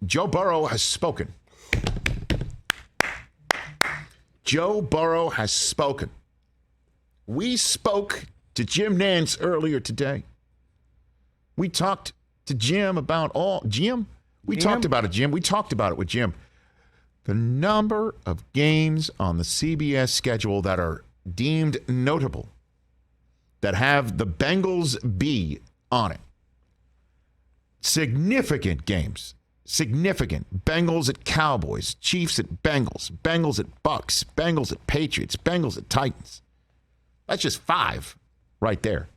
Joe Burrow has spoken. Joe Burrow has spoken. We spoke to Jim Nantz earlier today. We talked to Jim about Jim? We talked about it, Jim. We talked about it with Jim. The number of games on the CBS schedule that are deemed notable, that have the Bengals B on it. Significant games. Significant. Bengals at Cowboys, Chiefs at Bengals, Bengals at Bucks, Bengals at Patriots, Bengals at Titans. That's just 5 right there.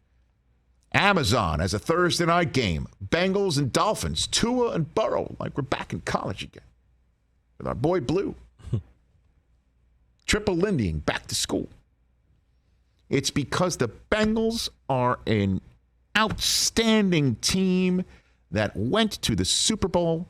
Amazon as a Thursday night game. Bengals and Dolphins, Tua and Burrow, like we're back in college again. With our boy Blue. Triple Lindying back to school. It's because the Bengals are an outstanding team that went to the Super Bowl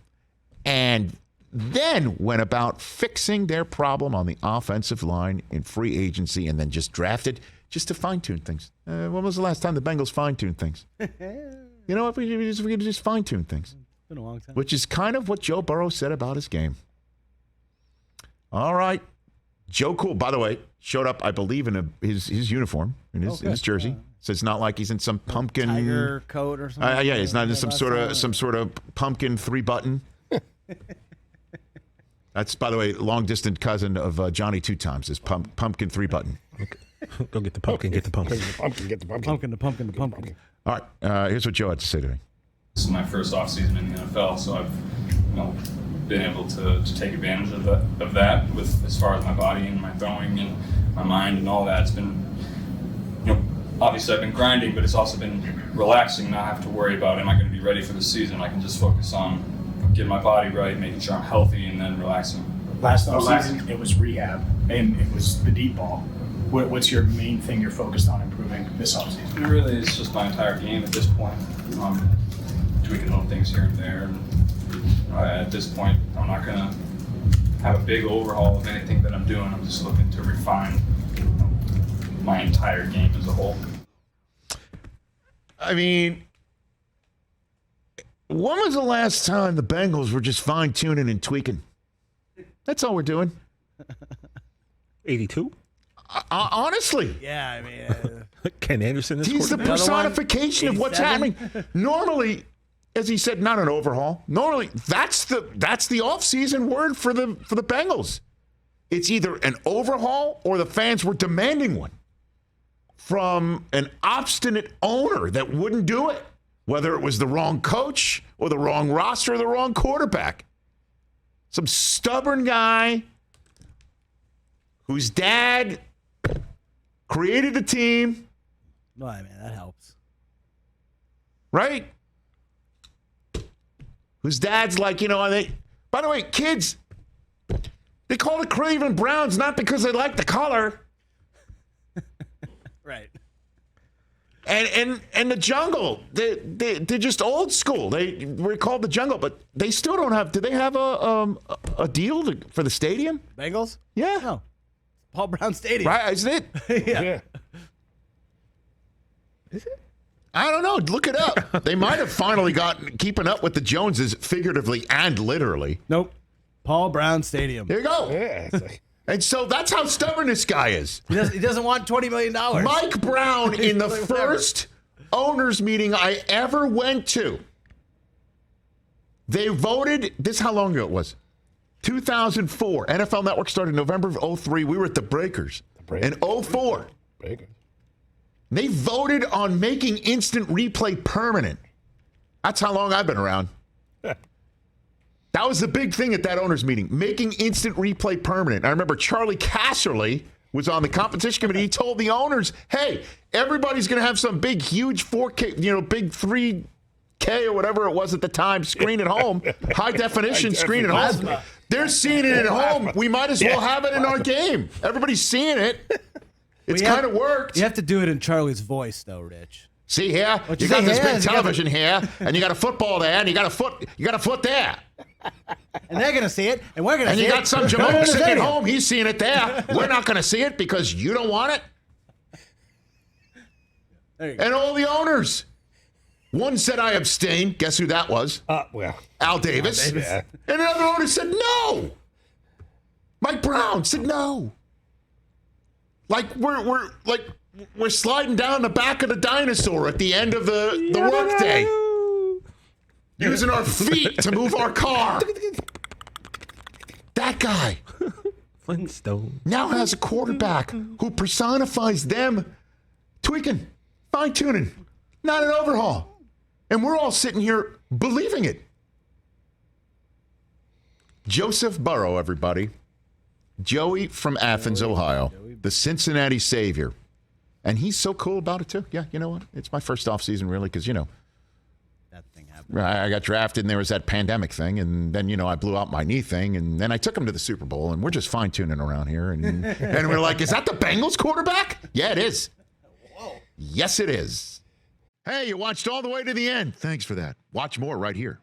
and then went about fixing their problem on the offensive line in free agency and then just drafted just to fine-tune things. When was the last time the Bengals fine-tuned things? You know what? We just fine-tune things. It's been a long time. Which is kind of what Joe Burrow said about his game. All right. Joe Cool, by the way, showed up, I believe, in his uniform, in his jersey. So it's not like he's in some pumpkin tiger coat or something. Yeah, he's not in some sort of pumpkin 3-button. That's, by the way, long-distance cousin of Johnny 2 Times, is pumpkin 3-button. Okay. Go get the pumpkin, get the pumpkin. Get the pumpkin. All right, here's what Joe had to say today. This is my first offseason in the NFL, so I've been able to take advantage of that with as far as my body and my throwing and my mind and all that. It's been, obviously I've been grinding, but it's also been relaxing, not have to worry about am I going to be ready for the season. I can just focus on getting my body right, making sure I'm healthy, and then relaxing. Last offseason, it was rehab, and it was the deep ball. What's your main thing you're focused on improving this offseason? Really, it's just my entire game at this point. Tweaking little things here and there. And, at this point, I'm not going to have a big overhaul of anything that I'm doing. I'm just looking to refine my entire game as a whole. I mean, when was the last time the Bengals were just fine-tuning and tweaking? That's all we're doing. 82? Honestly. Yeah, I mean. Ken Anderson is he's the personification of what's happening. Normally, as he said, not an overhaul. Normally, that's the off-season word for the Bengals. It's either an overhaul or the fans were demanding one from an obstinate owner that wouldn't do it, whether it was the wrong coach or the wrong roster or the wrong quarterback. Some stubborn guy whose dad created the team. No, I mean, that helps. Right? Whose dad's like, by the way, kids, they call the Cleveland Browns not because they like the color. Right. And the Jungle, they're just old school. They were called the Jungle, but they still don't have. Do they have a deal for the stadium? Bengals? Yeah. No. Paul Brown Stadium. Right, isn't it? Yeah. Is it? I don't know. Look it up. They might have finally gotten keeping up with the Joneses figuratively and literally. Nope. Paul Brown Stadium. There you go. Yeah. And so that's how stubborn this guy is. He doesn't want $20 million. Mike Brown, in the first owners meeting I ever went to, they voted, this is how long ago it was, 2004. NFL Network started November of 2003. We were at the Breakers. In 2004. Breakers. They voted on making instant replay permanent. That's how long I've been around. That was the big thing at that owners meeting, making instant replay permanent. I remember Charlie Casserly was on the competition committee. He told the owners, hey, everybody's going to have some big, huge 4K, big 3K or whatever it was at the time, screen at home, high definition screen at home. They're seeing it at home. We might as well have it in our game. Everybody's seeing it. It's kind of worked. You have to do it in Charlie's voice, though, Rich. See here, you got this big television here, and you got a football there, and you got a foot there. And they're going to see it, and we're going to see it. And you got some Jamal sitting at home. He's seeing it there. We're not going to see it because you don't want it. There you go. And all the owners. One said I abstain. Guess who that was? Well. Al Davis. Yeah. And another owner said no. Mike Brown said no. Like we're sliding down the back of the dinosaur at the end of the workday, using our feet to move our car. That guy Flintstone. now has a quarterback who personifies them tweaking, fine-tuning, not an overhaul. And we're all sitting here believing it. Joseph Burrow, everybody. Joey from Athens, Ohio. The Cincinnati Savior. And he's so cool about it, too. Yeah, you know what? It's my first offseason, really, because, you know, That thing happened. I got drafted and there was that pandemic thing. And then, you know, I blew out my knee thing. And then I took him to the Super Bowl. And we're just fine-tuning around here. And we're like, is that the Bengals quarterback? Yeah, it is. Whoa. Yes, it is. Hey, you watched all the way to the end. Thanks for that. Watch more right here.